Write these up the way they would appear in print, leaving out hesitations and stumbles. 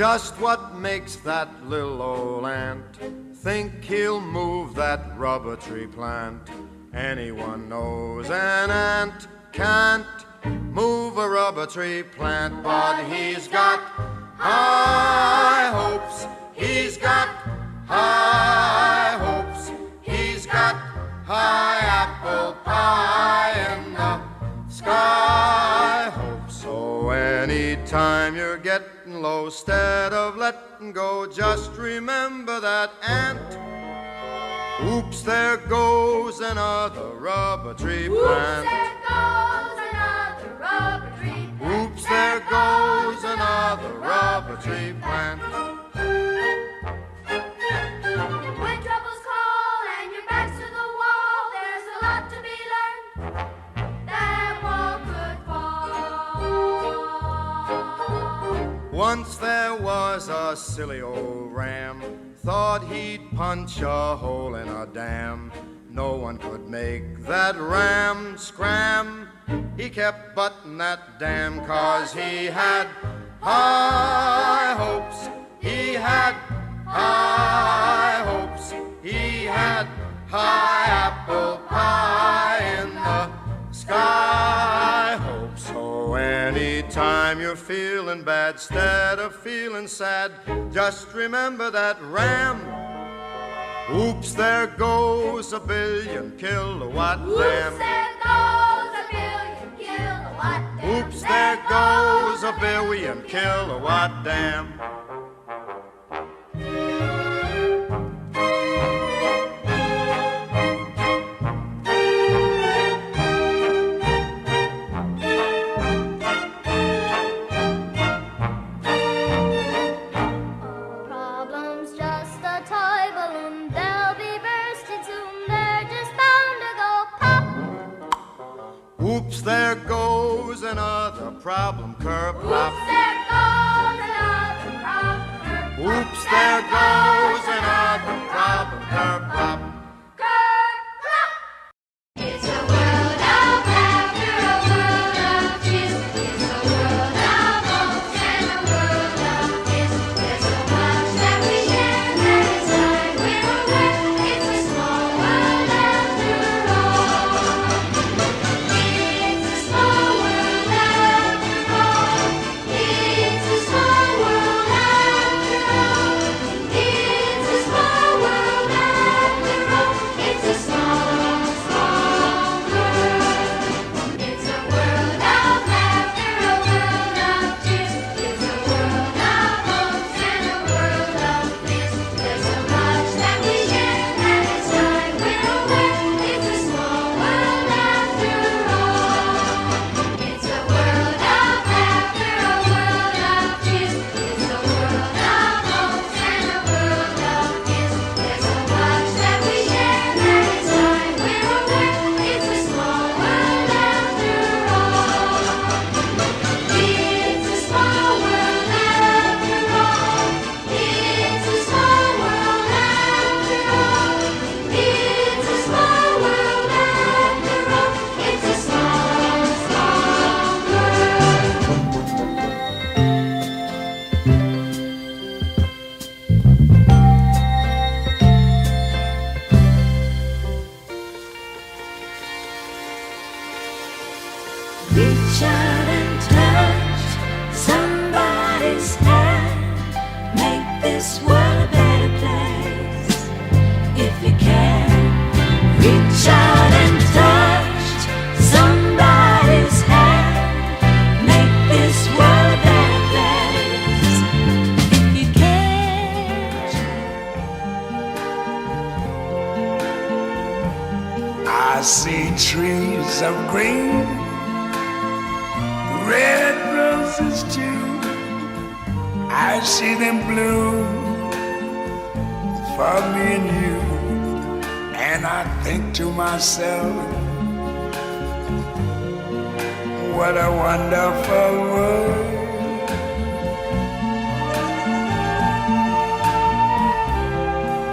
Just what makes that little old ant think he'll move that rubber tree plant? Anyone knows an ant can't move a rubber tree plant, but he's got high hopes, he's got high hopes, he's got high apple pie in the sky hopes. So anytime you're getting low, instead of letting go, just remember that ant. Oops, there goes another rubber tree plant. Oops, there goes another rubber tree plant. When troubles call and your back's to the wall, there's a lot to be learned. That wall could fall. Once there was a silly old ram, thought he'd punch a hole in a dam. No one could make that ram scram. He kept butting that dam 'cause he had high hopes. He had high hopes. He had high apple pie in the sky hopes. So anytime you're feeling bad, instead of feeling sad, just remember that ram. Oops, there goes a billion kilowatt dam. Oops, there goes a billion kilowatt dam. Problem's just a toy balloon. They'll be bursting soon. They're just bound to go pop. Oops, there goes another problem curb pop. Oops, there goes another problem. Oops, there goes another problem curb pop. It's a world of laughter, a world of cheers. It's a world of hopes and a world of kiss. There's so much that we share that it's like we're aware. It's a small world after all. It's a small world after all. It's a small world after all. It's a small world after all. It's a small, small world. It's a world of laughter, a world of cheers. It's a world of hopes and a world of bliss. There's so much that we share that it's like we're aware. It's a small world after all. It's a world of laughter, a world of cheers. It's a world of hopes and a world of bliss. There's so much that we share that it's like we're aware. It's a small world after all. It's a small world after all. It's a small world after all. It's a small world after all. It's a small, small world. Reach out and touch somebody's hand. Make this world a better place. If you can, reach out and touch somebody's hand. Make this world a better place. If you can. I see trees of green, red roses too. I see them bloom for me and you. And I think to myself, what a wonderful world.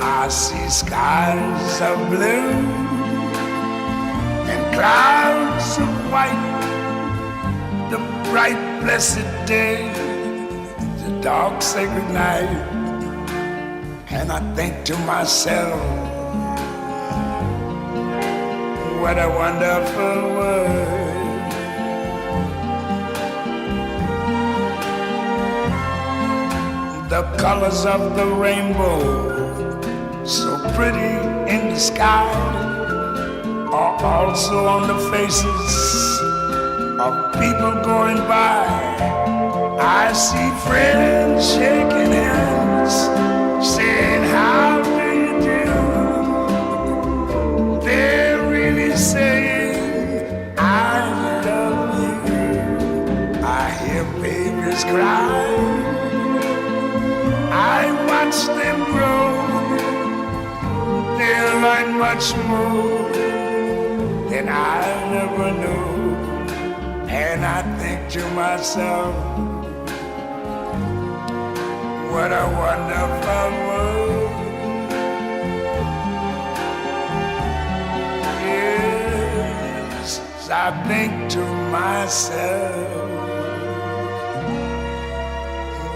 I see skies of blue and clouds of white, the bright blessed day, the the dogs say goodnight, and I think to myself, what a wonderful world. The colors of the rainbow, so pretty in the sky, are also on the faces of people going by. I see friends shaking hands, saying, how do you do? They're really saying, I love you. I hear babies cry, I watch them grow. They'll learn much more than I never knew. And I think to myself, what a wonderful world. Yes, I think to myself,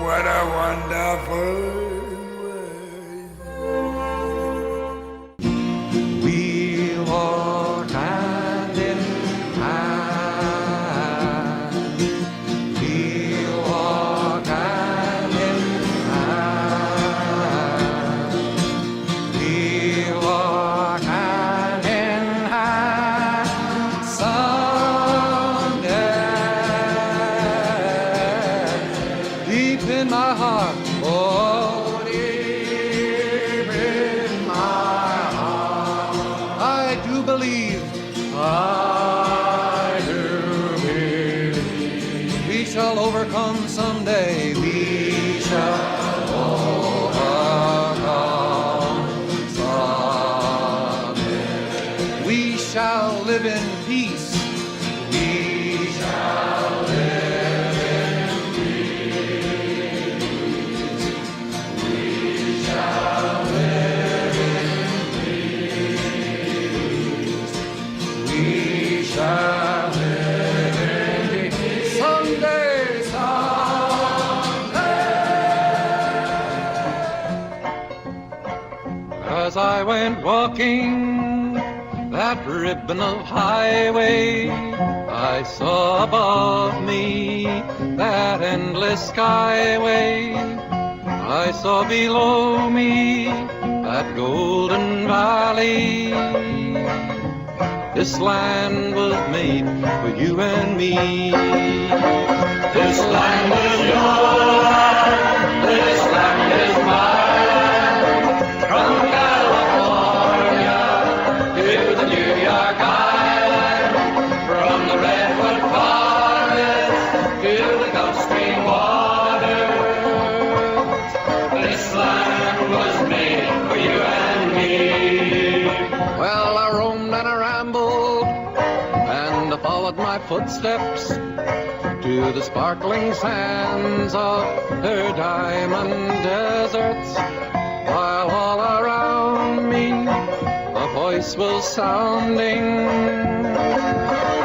what a wonderful world. We'll walk hand in hand. We'll walk hand in hand. We'll walk hand in hand someday. Deep in my heart, oh, deep in my heart, I do believe, I do believe, we shall overcome someday. We shall overcome someday. We shall live in peace. We shall live in peace. We shall live in peace. We shall live in peace. Someday, someday. As I went walking that ribbon of highway, I saw above me that endless skyway. I saw below me that golden valley. This land was made for you and me. This land is yours, this land is mine. From California to the New York Island, from the Redwood Forest to the Gulf Stream waters. This land was made for you and me. Well, I roamed and I rambled and I followed my footsteps to the sparkling sands of her diamond deserts, while all around me a voice was sounding.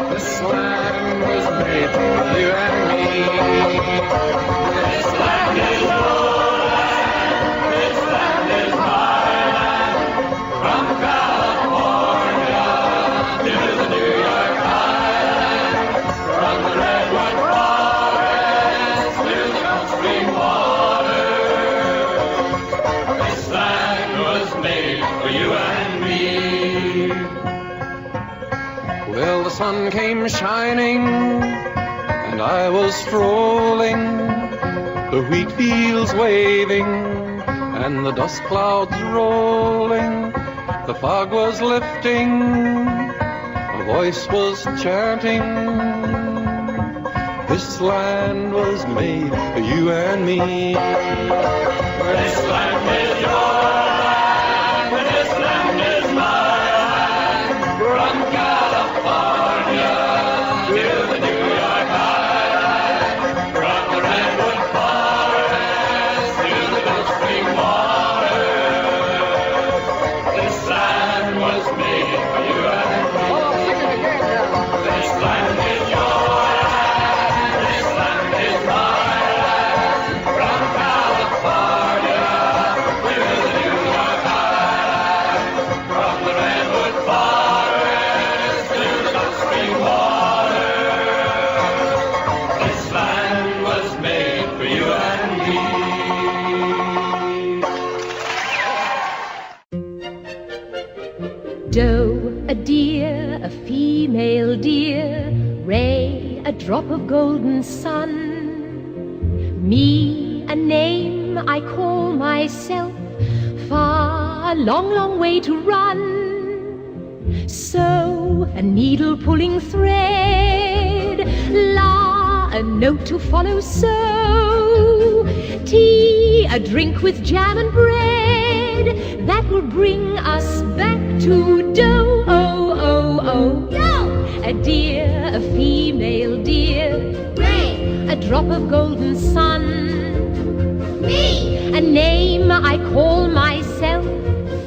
This land was made for you and me. This land is your land, this land is my land. From California to the New York Island, from the Redwood Forest to the Gulf Stream waters. This land was made for you and me. Well, the sun came shining and I was strolling, the wheat fields waving and the dust clouds rolling. The fog was lifting, a voice was chanting. This land was made for you and me. This land is your land, this land is mine. From California to the New York Island, from the Redwood Forest to the Gulf Stream waters. This land was made for you and me. This land is your land, this land is mine. From female dear, ray, a drop of golden sun. Me, a name I call myself, far, a long, long way to run. So, a needle pulling thread, la, a note to follow, so, tea, a drink with jam and bread, that will bring us back to dough, oh, oh, oh. Go! A dear, a female dear, Ray, a drop of golden sun. me, A name I call myself,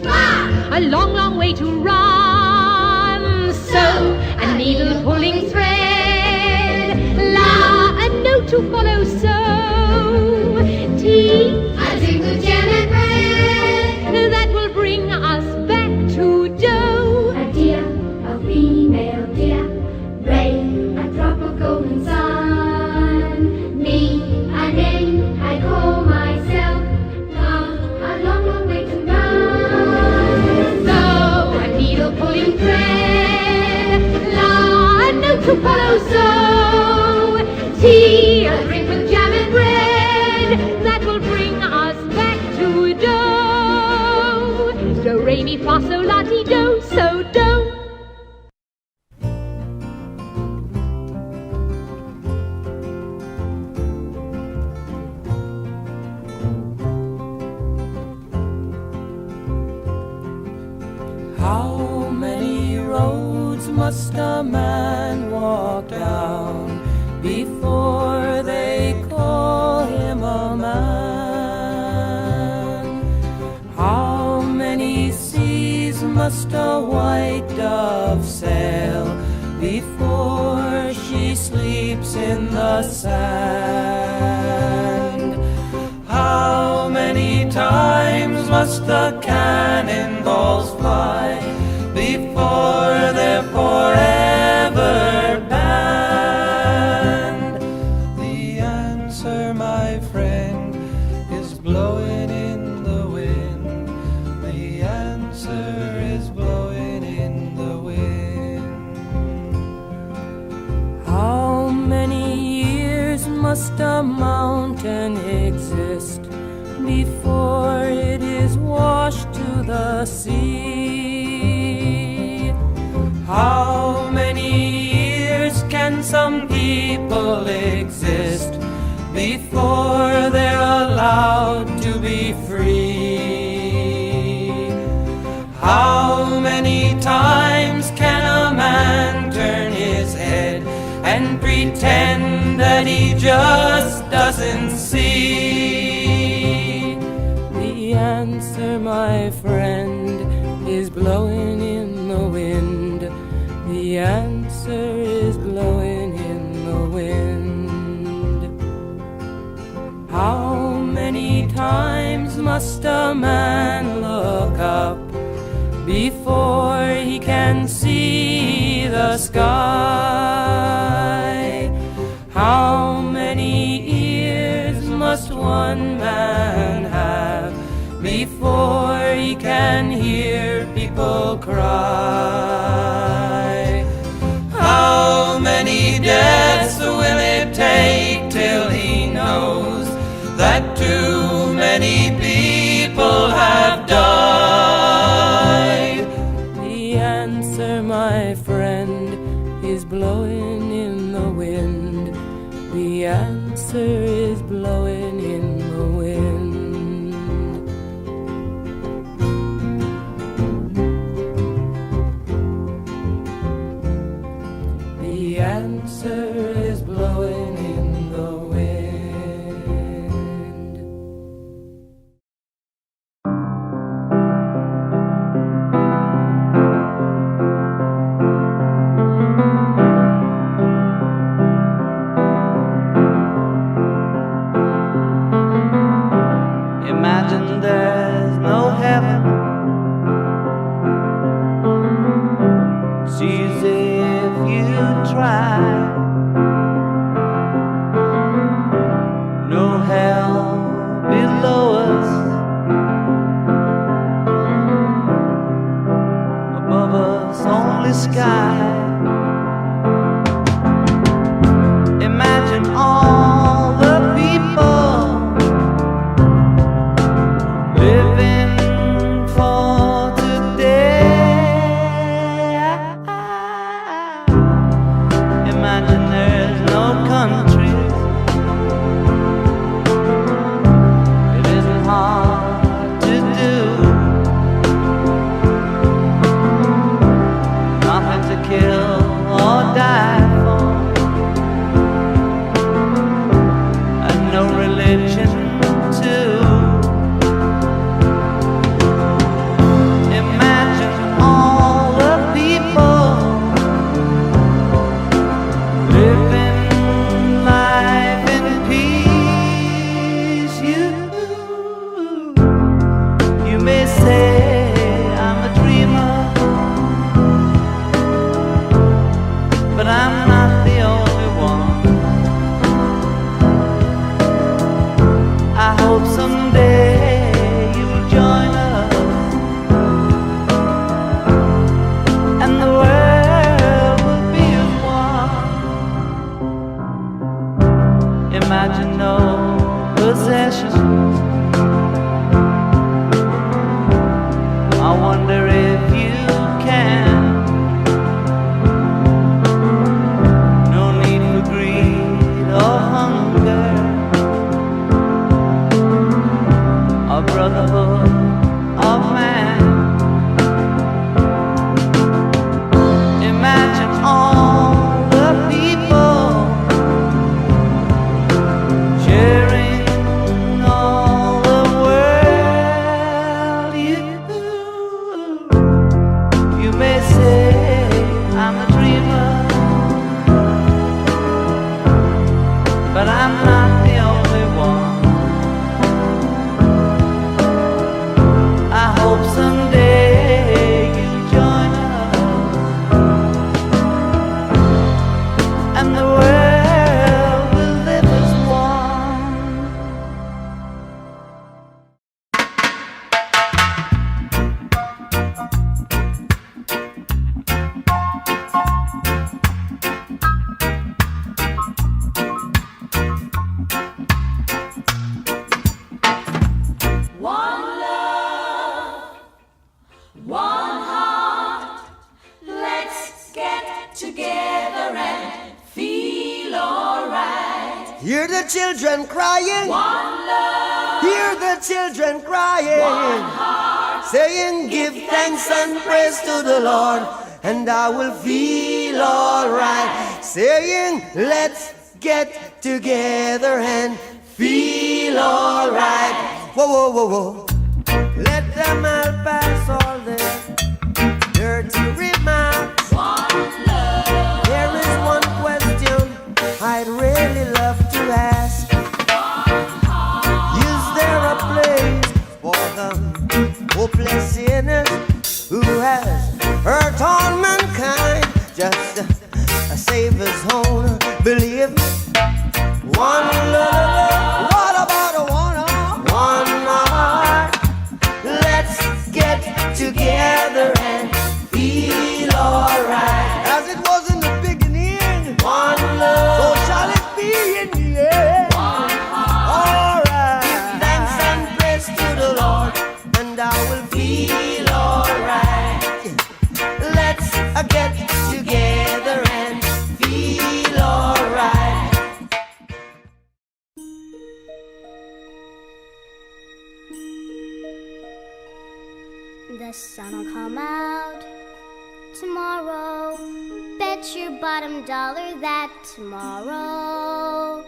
far, a long, long way to run. So, a needle pulling thread, la, a note to follow, so, tea, a drink of jam and bread. that will bring us back to dough. A dear, a female dear, ray, a drop of golden sun. Me, a name I call myself, a long, long way to run. So, a needle pulling thread, la, a note to follow, so, tea, a drink with jam and bread, that will bring us back to dough. Do, re, mi, fa, sol, la, ti, do, so, do. How many roads must a man walk down before they call him a man? How many seas must a white dove sail before she sleeps in the sand? How many times must the cannonballs fly before they're forever banned? The answer, my friend, is blowing in the wind. The answer is blowing in the wind. How many years must a mountain exist before it is washed to the sea? How many years can some people exist before they're allowed to be free? How many times can a man turn his head and pretend that he just doesn't see? The answer, my friend, is blowing in the wind. The answer is blowing in the wind. How many times must a man look up before he can see the sky? How many ears must one man have before he can hear people cry? How many deaths will it take till he knows that too many people have died? The answer, my friend, is blowing in the wind. The answer is blowing in the wind. The answer is blowing in the wind. Imagine there's no heaven. It's easy if you try. No hell below us. Above us only sky. but I'm not the only one. I hope someday you'll join us and the world will be as one. Imagine no possessions. I wonder if you can. No need for greed or hunger, or brotherhood of man. Imagine all the people sharing all the world. You may say I'm a dreamer, but I'm not the only one. I hope someday you'll join us and the world will live as one. One love, one heart. Let's get together and feel alright. Hear the children crying. One love, Hear the children crying. one heart. Saying, give thanks and praise to the Lord, and I will feel alright. Saying, let's get together and feel alright. Whoa, whoa, whoa, whoa. Let them all pass all their dirty remarks. One love, There is one question I'd really love to ask. Is there a place for the hopeless sinners who has hurt all mankind? Just a Savior's own belief. One love, what about a one heart? Let's get together and feel alright. As it was in the beginning, one love, so shall it be in the end. Alright. Give thanks and praise to the Lord, and I will feel alright. Let's get together and feel alright. The sun will come out tomorrow. Bet your bottom dollar that tomorrow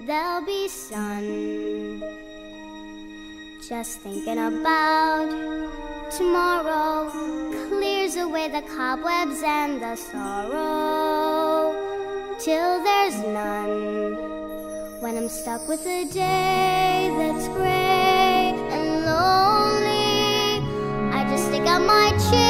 there'll be sun. Just thinking about tomorrow clears away the cobwebs and the sorrow till there's none. When I'm stuck with a day that's gray and lonely, I just stick out my chin